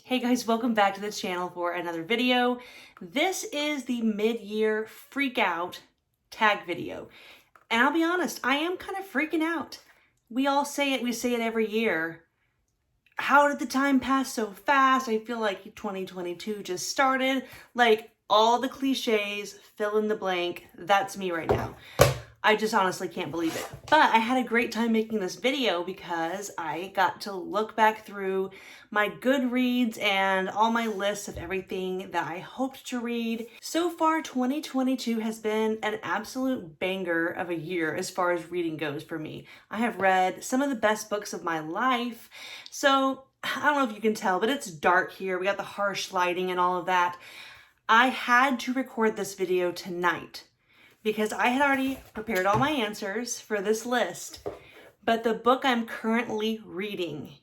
Hey guys, welcome back to the channel for another video. This is the mid-year freak out tag video. And I'll be honest, I am kind of freaking out. We all say it, we say it every year. How did the time pass so fast? I feel like 2022 just started. Like all the cliches, fill in the blank, that's me right now. I just honestly can't believe it. But I had a great time making this video because I got to look back through my Goodreads and all my lists of everything that I hoped to read. So far, 2022 has been an absolute banger of a year as far as reading goes for me. I have read some of the best books of my life. So I don't know if you can tell, but it's dark here. We got the harsh lighting and all of that. I had to record this video tonight because I had already prepared all my answers for this list, but the book I'm currently reading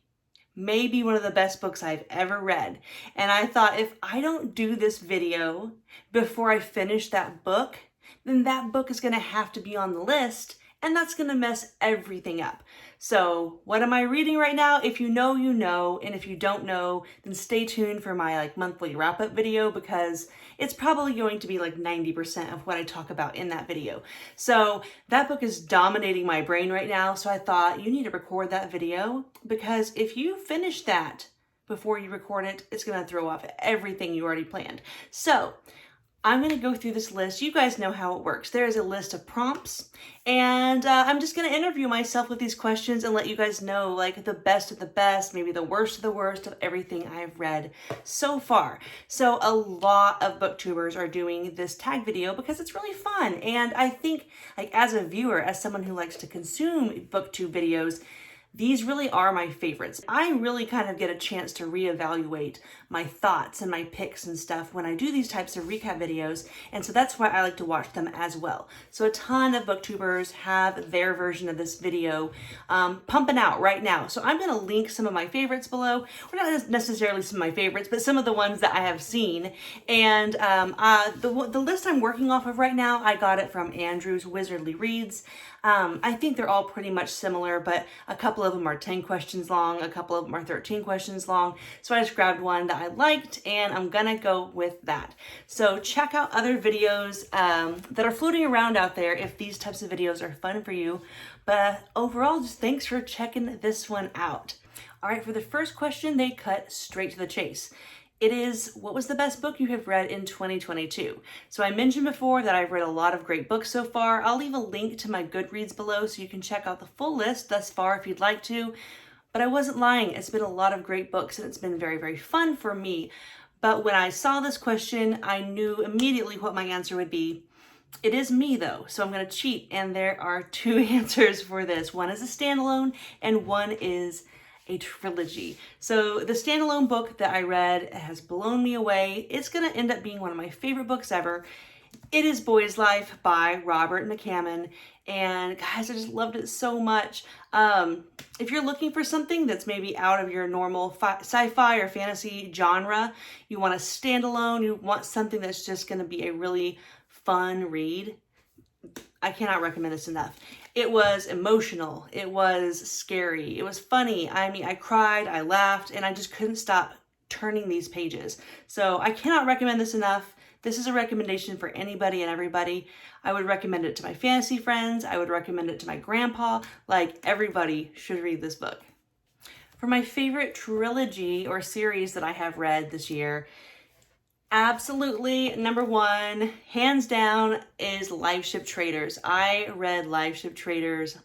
may be one of the best books I've ever read. And I thought if I don't do this video before I finish that book, then that book is gonna have to be on the list, and that's gonna mess everything up. So what am I reading right now? If you know, you know, and if you don't know, then stay tuned for my monthly wrap-up video because it's probably going to be 90% of what I talk about in that video. So that book is dominating my brain right now, so I thought you need to record that video because if you finish that before you record it, it's gonna throw off everything you already planned. So I'm going to go through this list. You guys know how it works. There is a list of prompts, and I'm just going to interview myself with these questions and let you guys know the best of the best, maybe the worst of the worst of everything I've read so far. So a lot of booktubers are doing this tag video because it's really fun. And I think as a viewer, as someone who likes to consume booktube videos, these really are my favorites. I really kind of get a chance to reevaluate my thoughts and my picks and stuff when I do these types of recap videos, and so that's why I like to watch them as well. So a ton of booktubers have their version of this video pumping out right now. So I'm gonna link some of my favorites below. Well, not necessarily some of my favorites, but some of the ones that I have seen. And the list I'm working off of right now, I got it from Andrew's Wizardly Reads. I think they're all pretty much similar, but a couple of them are 10 questions long, a couple of them are 13 questions long. So I just grabbed one that I liked and I'm gonna go with that. So check out other videos that are floating around out there if these types of videos are fun for you. But overall, just thanks for checking this one out. All right, for the first question, they cut straight to the chase. It is, what was the best book you have read in 2022? So I mentioned before that I've read a lot of great books so far. I'll leave a link to my Goodreads below so you can check out the full list thus far if you'd like to. But I wasn't lying. It's been a lot of great books and it's been very, very fun for me. But when I saw this question, I knew immediately what my answer would be. It is me though, so I'm going to cheat. And there are two answers for this. One is a standalone and one is a trilogy. So the standalone book that I read has blown me away. It's gonna end up being one of my favorite books ever. It is Boy's Life by Robert McCammon. And guys, I just loved it so much. If you're looking for something that's maybe out of your normal sci-fi or fantasy genre, you want a standalone, you want something that's just gonna be a really fun read, I cannot recommend this enough. It was emotional, it was scary, it was funny. I mean, I cried, I laughed, and I just couldn't stop turning these pages. So I cannot recommend this enough. This is a recommendation for anybody and everybody. I would recommend it to my fantasy friends. I would recommend it to my grandpa. Everybody should read this book. For my favorite trilogy or series that I have read this year, absolutely number one, hands down, is Live Ship Traders. I read Live Ship Traders,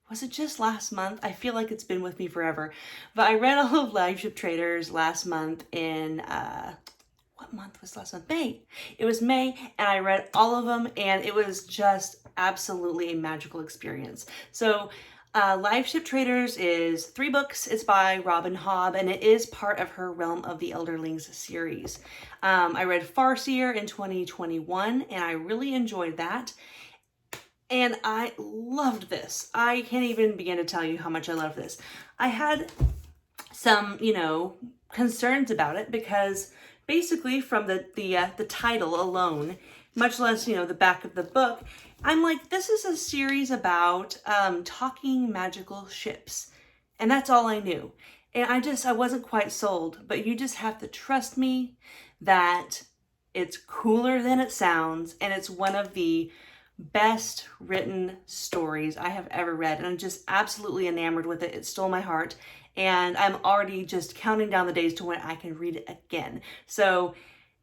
was it just last month? I feel like it's been with me forever. But I read all of Live Ship Traders last month in, what month was last month? May. It was May, and I read all of them, and it was just absolutely a magical experience. So Live Ship Traders is 3 books. It's by Robin Hobb, and it is part of her Realm of the Elderlings series. I read Farseer in 2021, and I really enjoyed that. And I loved this. I can't even begin to tell you how much I love this. I had some, concerns about it because basically from the title alone, much less, the back of the book, I'm like, this is a series about talking magical ships. And that's all I knew. And I wasn't quite sold, but you just have to trust me that it's cooler than it sounds, and it's one of the best written stories I have ever read, and I'm just absolutely enamored with it. It stole my heart, and I'm already just counting down the days to when I can read it again. So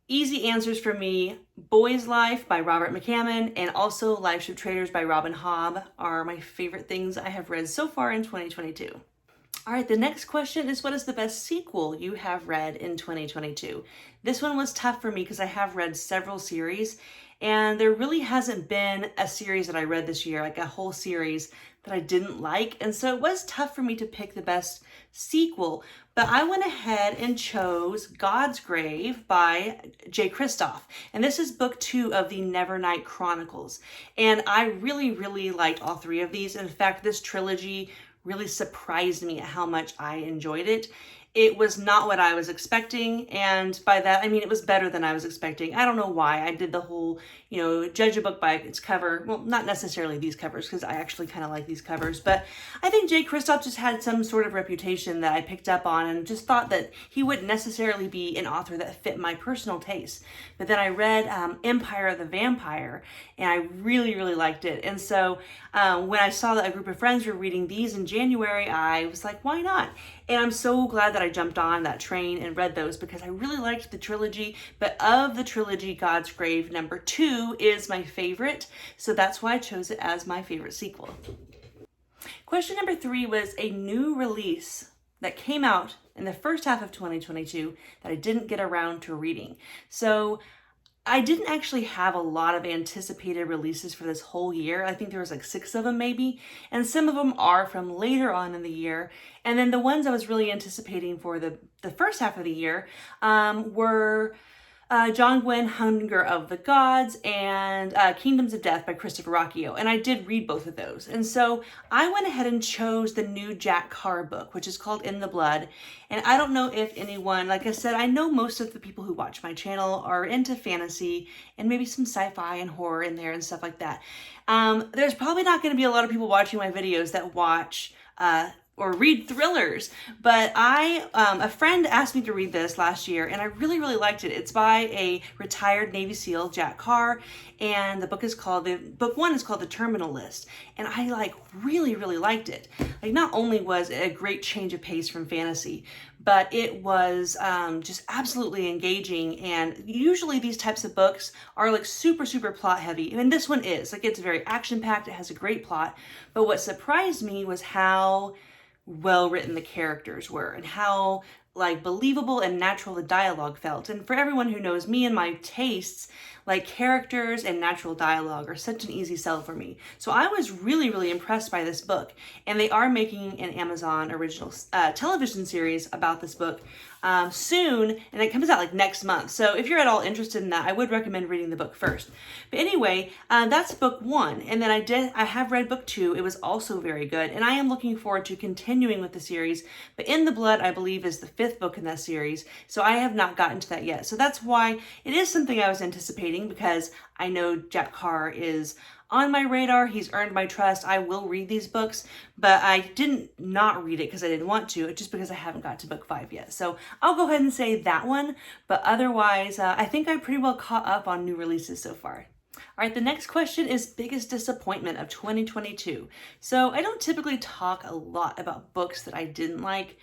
easy answers for me: Boy's Life by Robert McCammon and also Live Ship Traders by Robin Hobb are my favorite things I have read so far in 2022. All right, the next question is, what is the best sequel you have read in 2022? This one was tough for me because I have read several series, and there really hasn't been a series that I read this year, like a whole series, that I didn't like. And so it was tough for me to pick the best sequel, but I went ahead and chose God's Grave by Jay Kristoff. And this is book 2 of the Nevernight Chronicles. And I really, really liked all 3 of these. In fact, this trilogy really surprised me at how much I enjoyed it. It was not what I was expecting, and by that I mean it was better than I was expecting. I don't know why. I did the whole, judge a book by its cover. Well, not necessarily these covers, because I actually kind of like these covers, but I think Jay Kristoff just had some sort of reputation that I picked up on and just thought that he wouldn't necessarily be an author that fit my personal taste. But then I read Empire of the Vampire, and I really, really liked it. And so when I saw that a group of friends were reading these in January, I was like, why not? And I'm so glad that I jumped on that train and read those, because I really liked the trilogy. But of the trilogy, God's Grave number 2 is my favorite. So that's why I chose it as my favorite sequel. Question number 3 was a new release that came out in the first half of 2022 that I didn't get around to reading. So I didn't actually have a lot of anticipated releases for this whole year. I think there was like 6 of them maybe, and some of them are from later on in the year. And then the ones I was really anticipating for the first half of the year were John Gwynne, Hunger of the Gods, and Kingdoms of Death by Christopher Rocchio. And I did read both of those. And so I went ahead and chose the new Jack Carr book, which is called In the Blood. And I don't know if anyone, like I said, I know most of the people who watch my channel are into fantasy and maybe some sci-fi and horror in there and stuff like that. There's probably not going to be a lot of people watching my videos that watch or read thrillers, but a friend asked me to read this last year, and I really, really liked it. It's by a retired Navy SEAL, Jack Carr, and book 1 is called The Terminal List, and I really, really liked it. Not only was it a great change of pace from fantasy, but it was just absolutely engaging. And usually these types of books are super, super plot heavy, and this one is. It's very action packed. It has a great plot, but what surprised me was how well written the characters were and how believable and natural the dialogue felt. And for everyone who knows me and my tastes, characters and natural dialogue are such an easy sell for me. So I was really, really impressed by this book. And they are making an Amazon original television series about this book soon, and it comes out next month. So if you're at all interested in that, I would recommend reading the book first. But anyway, that's book 1. And then I have read book 2. It was also very good. And I am looking forward to continuing with the series. But In the Blood, I believe, is the 5th book in that series. So I have not gotten to that yet. So that's why it is something I was anticipating, because I know Jack Carr is on my radar. He's earned my trust. I will read these books, but I didn't not read it because I didn't want to. It's just because I haven't got to book 5 yet. So I'll go ahead and say that one. But otherwise, I think I'm pretty well caught up on new releases so far. All right, the next question is biggest disappointment of 2022. So I don't typically talk a lot about books that I didn't like.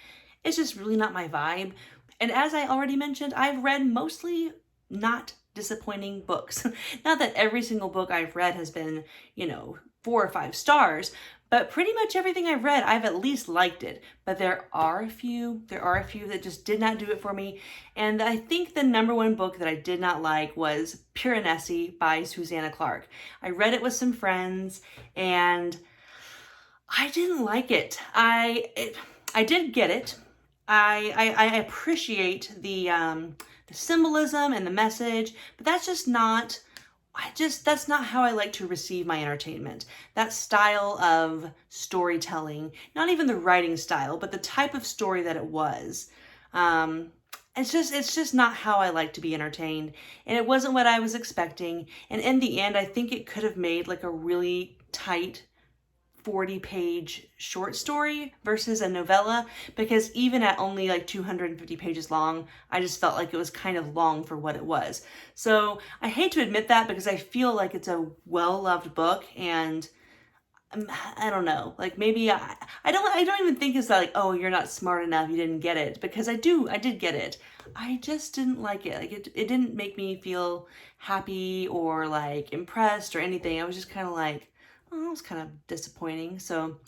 It's just really not my vibe. And as I already mentioned, I've read mostly not disappointing books. Not that every single book I've read has been, 4 or 5 stars, but pretty much everything I've read, I've at least liked it. But there are a few that just did not do it for me. And I think the number 1 book that I did not like was Piranesi by Susanna Clarke. I read it with some friends, and I didn't like it. I did get it. I appreciate the symbolism and the message, but that's not how I like to receive my entertainment. That style of storytelling, not even the writing style, but the type of story that it was. It's just not how I like to be entertained, and it wasn't what I was expecting. And in the end, I think it could have made a really tight 40-page short story versus a novella, because even at only like 250 pages long, I just felt like it was kind of long for what it was. So I hate to admit that, because I feel like it's a well-loved book, and I don't know, like maybe I don't even think it's like, oh, you're not smart enough, you didn't get it, because I did get it. I just didn't like it. Like it didn't make me feel happy or like impressed or anything. I was just kind of like, oh, it was kind of disappointing. So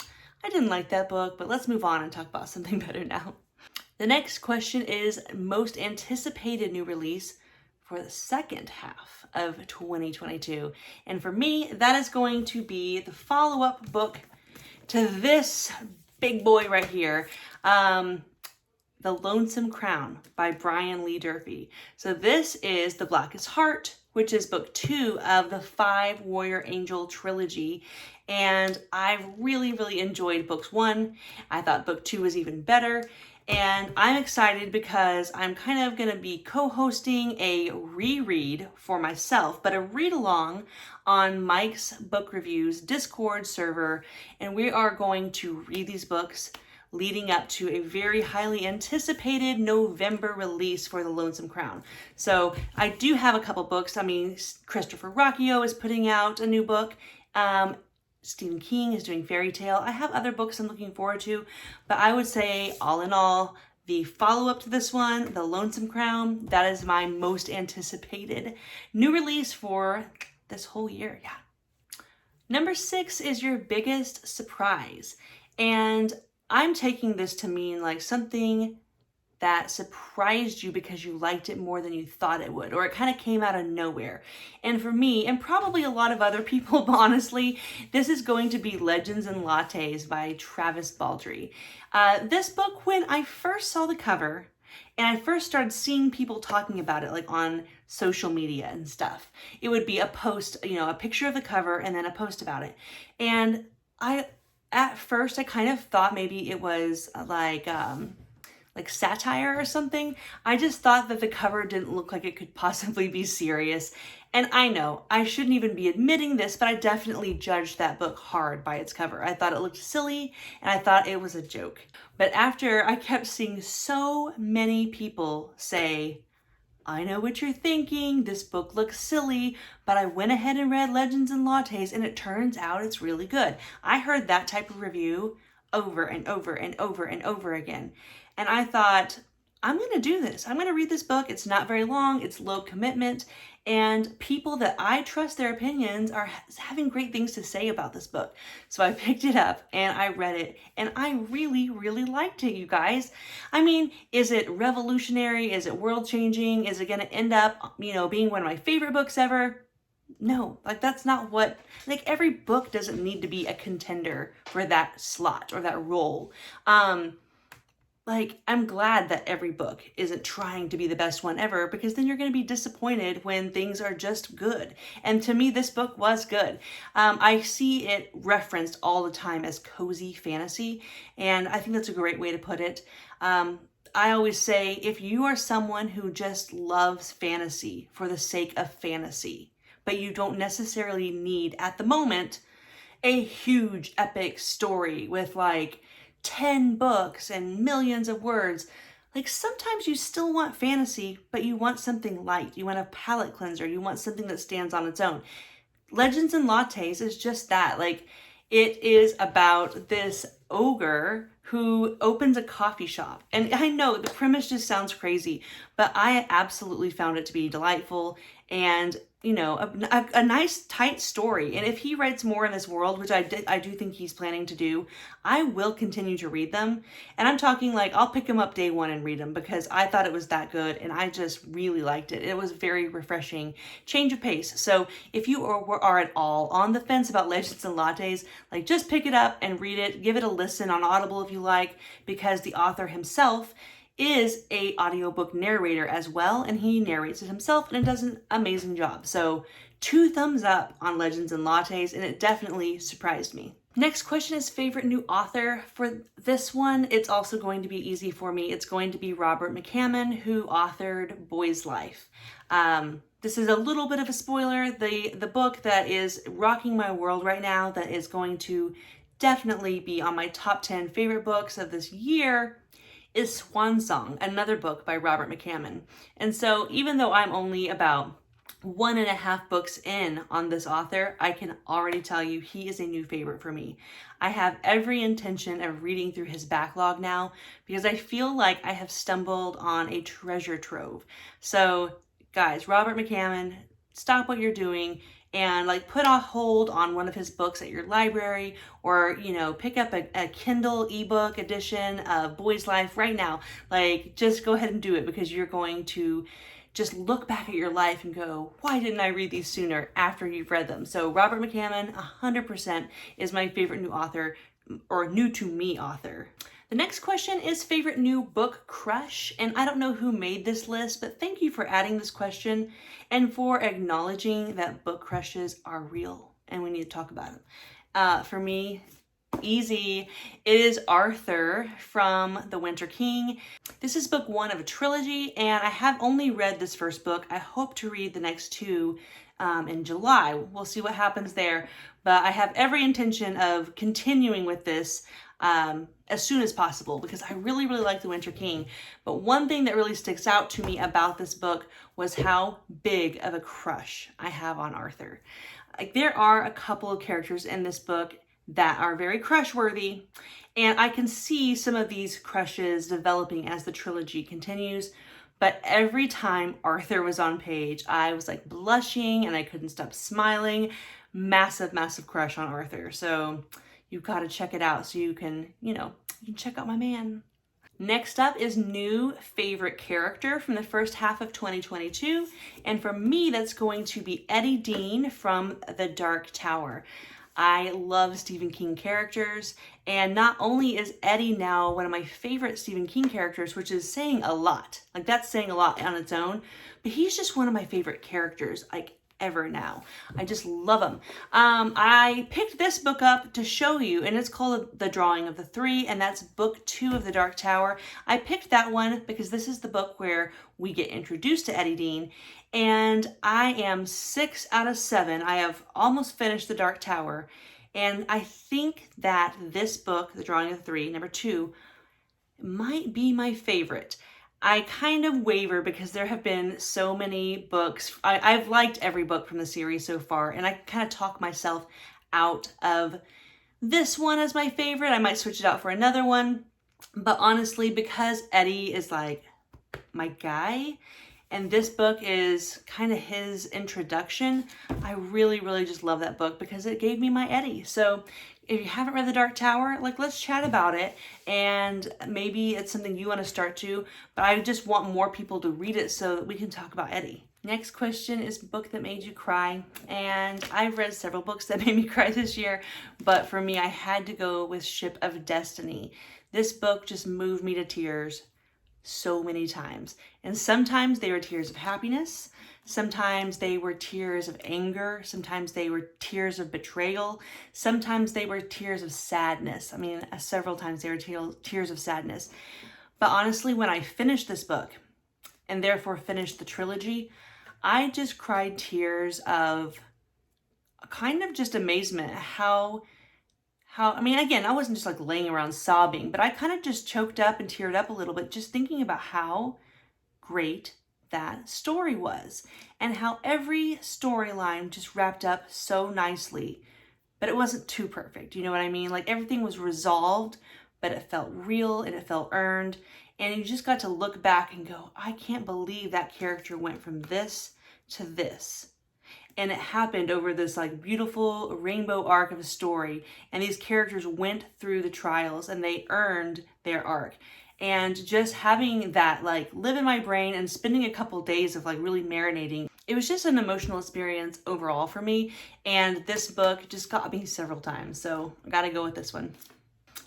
I didn't like that book, but let's move on and talk about something better now. The next question is most anticipated new release for the second half of 2022. And for me, that is going to be the follow-up book to this big boy right here, The Lonesome Crown by Brian Lee Durfee. So this is The Blackest Heart, which is book 2 of the 5 Warrior Angel trilogy. And I really enjoyed books 1. I thought book 2 was even better. And I'm excited because I'm kind of going to be co-hosting a reread for myself, but a read-along on Mike's Book Reviews Discord server. And we are going to read these books leading up to a very highly anticipated November release for The Lonesome Crown. So I do have a couple books. I mean, Christopher Rocchio is putting out a new book. Stephen King is doing Fairy Tale. I have other books I'm looking forward to, but I would say all in all, the follow-up to this one, The Lonesome Crown, that is my most anticipated new release for this whole year. Yeah. Number 6 is your biggest surprise. And I'm taking this to mean like something that surprised you because you liked it more than you thought it would, or it kind of came out of nowhere. And for me, and probably a lot of other people, but honestly, this is going to be Legends and Lattes by Travis Baldree. This book, when I first saw the cover, and I first started seeing people talking about it like on social media and stuff, it would be a post, a picture of the cover and then a post about it. And at first, I kind of thought maybe it was like satire or something. I just thought that the cover didn't look like it could possibly be serious. And I know I shouldn't even be admitting this, but I definitely judged that book hard by its cover. I thought it looked silly and I thought it was a joke. But after I kept seeing so many people say, I know what you're thinking, this book looks silly, but I went ahead and read Legends and Lattes and it turns out it's really good. I heard that type of review over and over and over and over again. And I thought, I'm going to do this. I'm going to read this book. It's not very long. It's low commitment. And people that I trust their opinions are having great things to say about this book. So I picked it up and I read it. And I really liked it, you guys. I mean, is it revolutionary? Is it world-changing? Is it going to end up, being one of my favorite books ever? No, like that's not what, like every book doesn't need to be a contender for that slot or that role. Like, I'm glad that every book isn't trying to be the best one ever, because then you're going to be disappointed when things are just good. And to me, this book was good. I see it referenced all the time as cozy fantasy, and I think that's a great way to put it. I always say, if you are someone who just loves fantasy for the sake of fantasy, but you don't necessarily need, at the moment, a huge epic story with like 10 books and millions of words. Like sometimes you still want fantasy, but you want something light. You want a palate cleanser. You want something that stands on its own. Legends and Lattes is just that. Like it is about this ogre who opens a coffee shop. And I know the premise just sounds crazy, but I absolutely found it to be delightful and a nice tight story. And if he writes more in this world, which I do think he's planning to do, I will continue to read them. And I'm talking like I'll pick them up day one and read them because I thought it was that good and I just really liked it. It was very refreshing change of pace. So if you are at all on the fence about Legends and Lattes, like just pick it up and read it. Give it a listen on Audible if you like, because the author himself is a audiobook narrator as well, and he narrates it himself and it does an amazing job. So 2 thumbs up on Legends and Lattes, and it definitely surprised me. Next question is favorite new author. For this one, it's also going to be easy for me. It's going to be Robert McCammon, who authored Boy's Life. This is a little bit of a spoiler. The book that is rocking my world right now, that is going to definitely be on my top 10 favorite books of this year is Swan Song, another book by Robert McCammon. And so even though I'm only about 1.5 books in on this author, I can already tell you he is a new favorite for me. I have every intention of reading through his backlog now because I feel like I have stumbled on a treasure trove. So guys, Robert McCammon, stop what you're doing and like put a hold on one of his books at your library, or pick up a Kindle ebook edition of Boy's Life right now. Like, just go ahead and do it, because you're going to just look back at your life and go, why didn't I read these sooner, after you've read them? So Robert McCammon 100% is my favorite new author, or new to me author. The next question is favorite new book crush, and I don't know who made this list, but thank you for adding this question and for acknowledging that book crushes are real and we need to talk about them. For me, easy, it is Arthur from The Winter King. This is book 1 of a trilogy, and I have only read this first book. I hope to read the next 2 in July. We'll see what happens there, but I have every intention of continuing with this as soon as possible, because I really, really like The Winter King. But one thing that really sticks out to me about this book was how big of a crush I have on Arthur. Like, there are a couple of characters in this book that are very crush-worthy, and I can see some of these crushes developing as the trilogy continues. But every time Arthur was on page, I was like blushing and I couldn't stop smiling. Massive, massive crush on Arthur. So you've got to check it out so you can check out my man. Next up is new favorite character from the first half of 2022. And for me, that's going to be Eddie Dean from The Dark Tower. I love Stephen King characters, and not only is Eddie now one of my favorite Stephen King characters, which is saying a lot, like that's saying a lot on its own, but he's just one of my favorite characters, like, ever now. I just love him. I picked this book up to show you, and it's called The Drawing of the Three, and that's book 2 of The Dark Tower. I picked that one because this is the book where we get introduced to Eddie Dean, and I am 6 out of 7. I have almost finished The Dark Tower, and I think that this book, The Drawing of the Three, number 2, might be my favorite. I kind of waver because there have been so many books. I've liked every book from the series so far, and I kind of talk myself out of this one as my favorite. I might switch it out for another one. But honestly, because Eddie is like my guy, and this book is kind of his introduction, I really, really just love that book because it gave me my Eddie. So if you haven't read The Dark Tower, like, let's chat about it, and maybe it's something you want to start to, but I just want more people to read it so that we can talk about Eddie. Next question is book that made you cry, and I've read several books that made me cry this year, but for me, I had to go with Ship of Destiny. This book just moved me to tears so many times, and sometimes they were tears of happiness, sometimes they were tears of anger, sometimes they were tears of betrayal, sometimes they were tears of sadness. I mean, several times they were tears of sadness. But honestly, when I finished this book, and therefore finished the trilogy, I just cried tears of kind of just amazement at how, I mean, again, I wasn't just like laying around sobbing, but I kind of just choked up and teared up a little bit just thinking about how great that story was and how every storyline just wrapped up so nicely, but it wasn't too perfect. You know what I mean? Like, everything was resolved, but it felt real and it felt earned. And you just got to look back and go, I can't believe that character went from this to this. And it happened over this like beautiful rainbow arc of a story. And these characters went through the trials and they earned their arc. And just having that like live in my brain and spending a couple days of like really marinating, it was just an emotional experience overall for me. And this book just got me several times. So I gotta go with this one.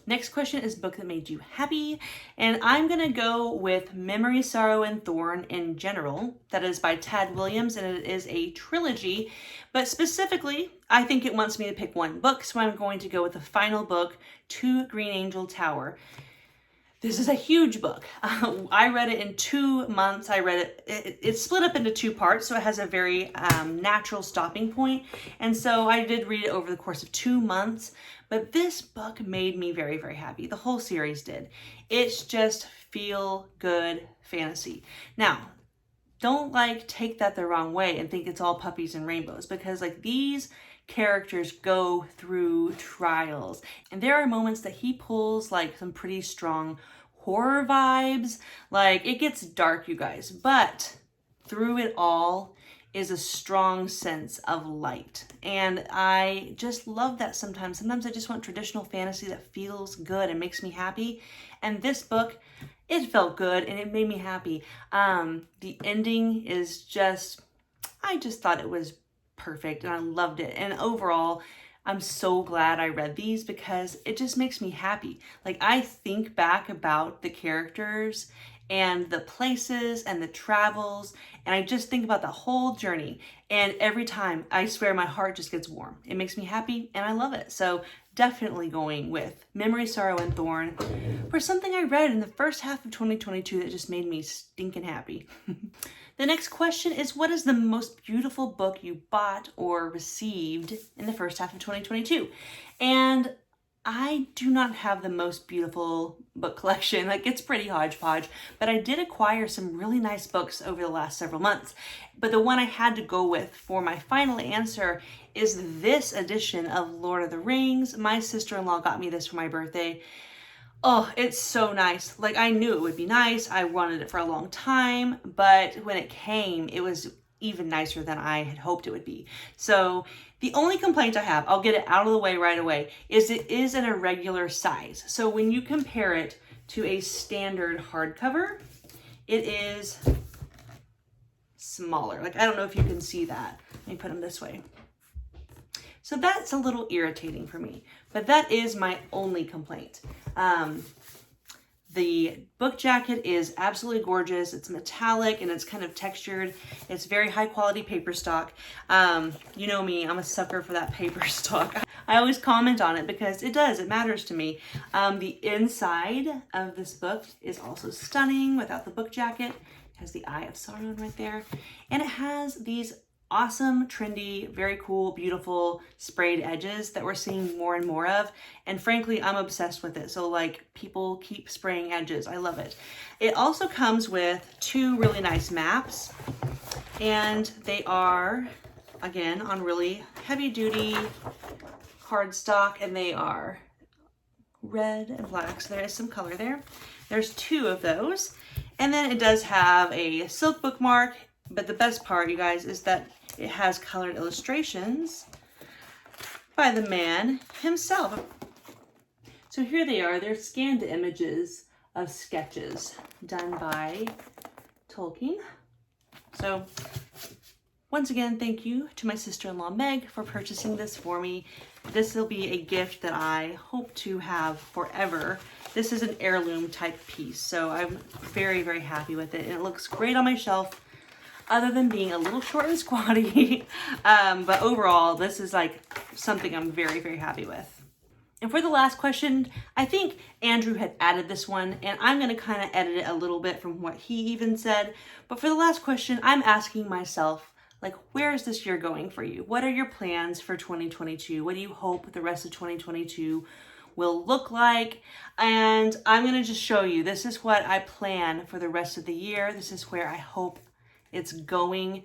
Next question is book that made you happy, and I'm gonna go with Memory, Sorrow, and Thorn in general. That is by Tad Williams, and it is a trilogy, but specifically, I think it wants me to pick one book, so I'm going to go with the final book, To Green Angel Tower. This is a huge book. I read it in 2 months. I read it, it's split up into 2 parts, so it has a very natural stopping point. And so I did read it over the course of 2 months, but this book made me very, very happy. The whole series did. It's just feel good fantasy. Now, don't like take that the wrong way and think it's all puppies and rainbows, because like these characters go through trials, and there are moments that he pulls like some pretty strong horror vibes. Like it gets dark, you guys, but through it all is a strong sense of light, and I just love that. Sometimes I just want traditional fantasy that feels good and makes me happy, and this book, it felt good and it made me happy. The ending is just, I just thought it was perfect and I loved it. And overall, I'm so glad I read these because it just makes me happy. Like I think back about the characters and the places and the travels, and I just think about the whole journey. And every time, I swear my heart just gets warm. It makes me happy and I love it. So definitely going with Memory, Sorrow, and Thorn for something I read in the first half of 2022 that just made me stinking happy. The next question is, what is the most beautiful book you bought or received in the first half of 2022? And I do not have the most beautiful book collection. Like it's pretty hodgepodge, but I did acquire some really nice books over the last several months. But the one I had to go with for my final answer is this edition of Lord of the Rings. My sister-in-law got me this for my birthday. Oh, it's so nice. Like I knew it would be nice. I wanted it for a long time, but when it came, it was even nicer than I had hoped it would be. So the only complaint I have, I'll get it out of the way right away, is it is an irregular size. So when you compare it to a standard hardcover, it is smaller. Like I don't know if you can see that. Let me put them this way. So that's a little irritating for me, but that is my only complaint. The book jacket is absolutely gorgeous. It's metallic and it's kind of textured. It's very high quality paper stock. You know me, I'm a sucker for that paper stock. I always comment on it because it matters to me. The inside of this book is also stunning without the book jacket. It has the Eye of Sauron right there. And it has these awesome, trendy, very cool, beautiful sprayed edges that we're seeing more and more of. And frankly, I'm obsessed with it. So like people keep spraying edges. I love it. It also comes with 2 really nice maps, and they are, again, on really heavy duty cardstock, and they are red and black. So there is some color there. There's 2 of those. And then it does have a silk bookmark. But the best part, you guys, is that it has colored illustrations by the man himself. So here they are. They're scanned images of sketches done by Tolkien. So once again, thank you to my sister-in-law Meg for purchasing this for me. This will be a gift that I hope to have forever. This is an heirloom type piece, so I'm very, very happy with it. And it looks great on my shelf, other than being a little short and squatty. But overall, this is like something I'm very, very happy with. And for the last question, I think Andrew had added this one, and I'm going to kind of edit it a little bit from what he even said. But for the last question, I'm asking myself, like, where is this year going for you? What are your plans for 2022? What do you hope the rest of 2022 will look like? And I'm going to just show you, this is what I plan for the rest of the year. This is where I hope it's going.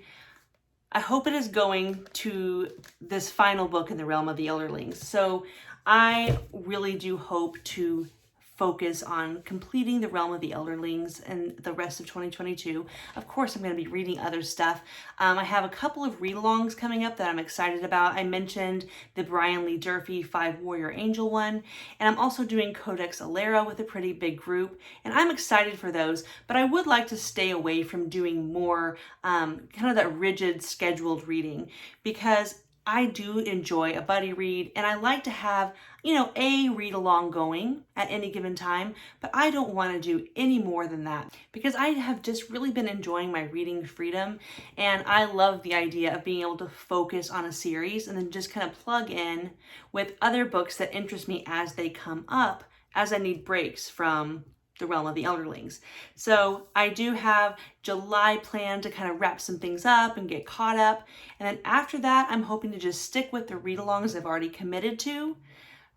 I hope it is going to this final book in the Realm of the Elderlings. So I really do hope to focus on completing the Realm of the Elderlings and the rest of 2022. Of course, I'm going to be reading other stuff. I have a couple of read-alongs coming up that I'm excited about. I mentioned the Brian Lee Durfee 5 Warrior Angel one, and I'm also doing Codex Alera with a pretty big group, and I'm excited for those, but I would like to stay away from doing more kind of that rigid scheduled reading, because I do enjoy a buddy read, and I like to have, you know, a read along going at any given time, but I don't want to do any more than that because I have just really been enjoying my reading freedom, and I love the idea of being able to focus on a series and then just kind of plug in with other books that interest me as they come up, as I need breaks from The Realm of the Elderlings. So I do have July planned to kind of wrap some things up and get caught up. And then after that, I'm hoping to just stick with the read-alongs I've already committed to,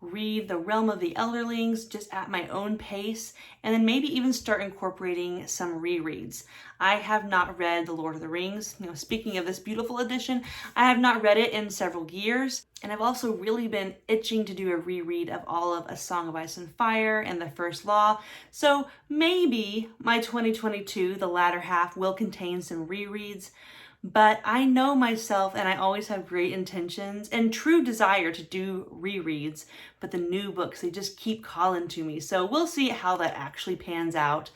read The Realm of the Elderlings just at my own pace, and then maybe even start incorporating some rereads. I have not read The Lord of the Rings. Speaking of this beautiful edition, I have not read it in several years, and I've also really been itching to do a reread of all of A Song of Ice and Fire and The First Law, so maybe my 2022, the latter half, will contain some rereads. But I know myself, and I always have great intentions and true desire to do rereads, but the new books, they just keep calling to me. So we'll see how that actually pans out.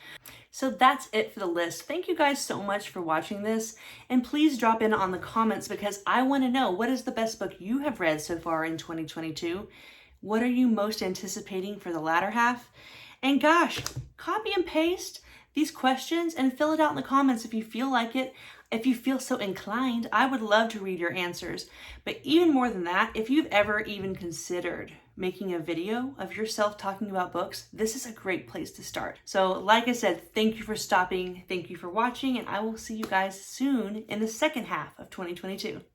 So that's it for the list. Thank you guys so much for watching this, and please drop in on the comments because I want to know, what is the best book you have read so far in 2022? What are you most anticipating for the latter half? And gosh, copy and paste these questions and fill it out in the comments if you feel like it. If you feel so inclined, I would love to read your answers. But even more than that, if you've ever even considered making a video of yourself talking about books, this is a great place to start. So like I said, thank you for stopping, thank you for watching, and I will see you guys soon in the second half of 2022.